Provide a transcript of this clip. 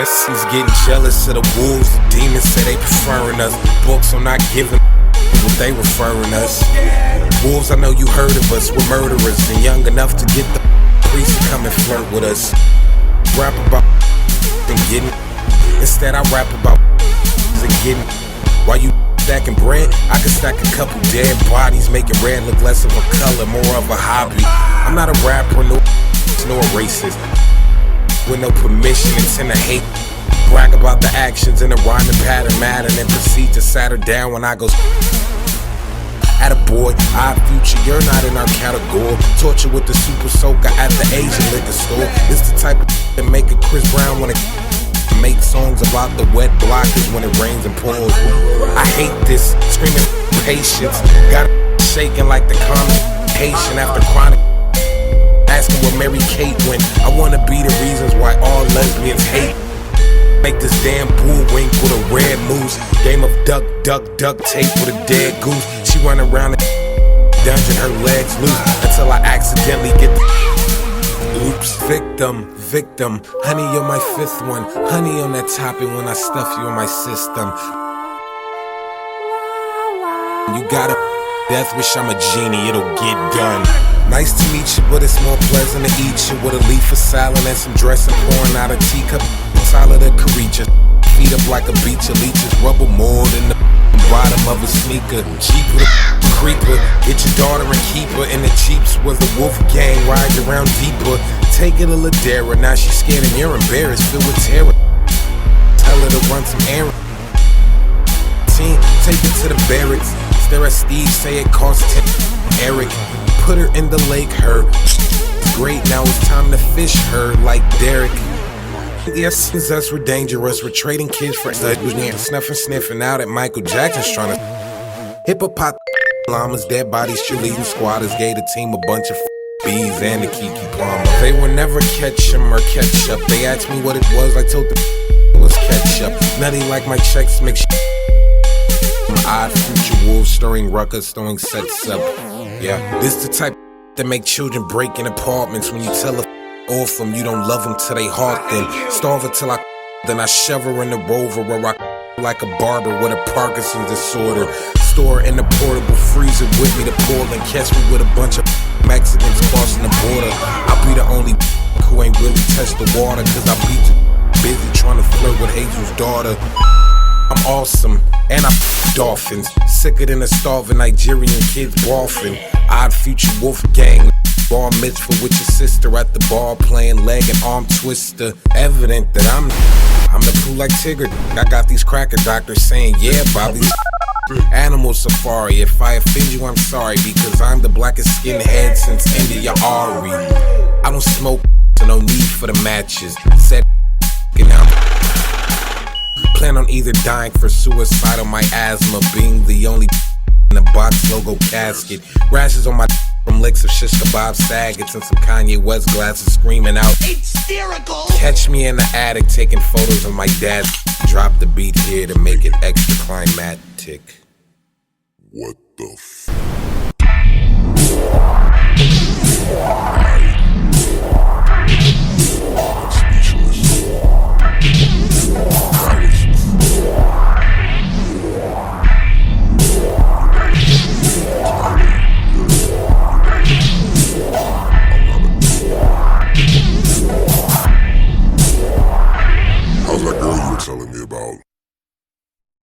Yes, he's getting jealous of the wolves. The demons say they preferring us. Books are not giving what they referring us. Wolves, I know you heard of us. We're murderers and young enough to get the priest to come and flirt with us. Rap about and getting. Instead, I rap about and getting. While you stacking bread, I can stack a couple dead bodies, making red look less of a color, more of a hobby. I'm not a rapper, nor a racist. With no permission, intend to hate. Brag about the actions in a rhyming pattern, mad, and then proceed to sat her down when I go. At a boy, Odd Future, you're not in our category. Torture with the super soaker at the Asian liquor store. It's the type of that make a Chris Brown wanna make songs about the wet blockers when it rains and pours. I hate this, screaming patience. Got shaking like the convocation after chronic. Asking where Mary Kate went. I wanna be the reasons why all lesbians hate. Make this damn bull wink with a red moose. Game of duck, duct tape with a dead goose. She run around the dungeon, her legs loose, until I accidentally get the oops. Victim, honey, you're my fifth one. Honey on that topping when I stuff you in my system. You got a death wish, I'm a genie, it'll get done. Nice to meet you, but it's more pleasant to eat you with a leaf of salad and some dressing pouring out a teacup. Solid a Caricia, feet up like a beach of leeches, rubber more than the bottom of a sneaker. Jeep creeper, get your daughter and keep her. In the Jeeps was the wolf gang, ride around deeper. Take it to Ladera, now she's scared and you're embarrassed, filled with terror. Tell her to run some errands. Take it to the barracks. Stare at Steve, say it costs 10. Eric, put her in the lake, her. Great, now it's time to fish her like Derek. Yes, since us, we're dangerous. We're trading kids for sniffing out at Michael Jackson's trying to hip-hop llamas, dead bodies, cheerleading squatters, gave the team a bunch of bees and the Kiki Palmer. They will never catch him or catch up. They asked me what it was, I told them it was ketchup. Nutty like my checks make Odd Future wolves stirring ruckus, throwing sets up. Yeah, this the type that make children break in apartments when you tell a off them, you don't love them till they heart them. Starve her till then I shove her in the Rover where I like a barber with a Parkinson's disorder. Store in the portable freezer with me to Portland. Catch me with a bunch of Mexicans crossing the border. I'll be the only who ain't really touched the water, cause I'll be too busy trying to flirt with Hazel's daughter. I'm awesome, and I dolphins. Sicker than a starving Nigerian kids barfing. Odd Future wolf gang. Bar mitzvah with your sister at the bar playing leg and arm twister. Evident that I'm the poo like Tigger. I got these cracker doctors saying, yeah, Bobby. Animal safari. If I offend you, I'm sorry, because I'm the blackest skinhead since India Ari. I don't smoke, so no need for the matches. Said now. Plan on either dying for suicide or my asthma being the only in a box logo casket. Rashes on my from licks of shish kebab saggets and some Kanye West glasses screaming out hysterical. Catch me in the attic taking photos of my dad. Drop the beat here to make it extra climactic. What the f?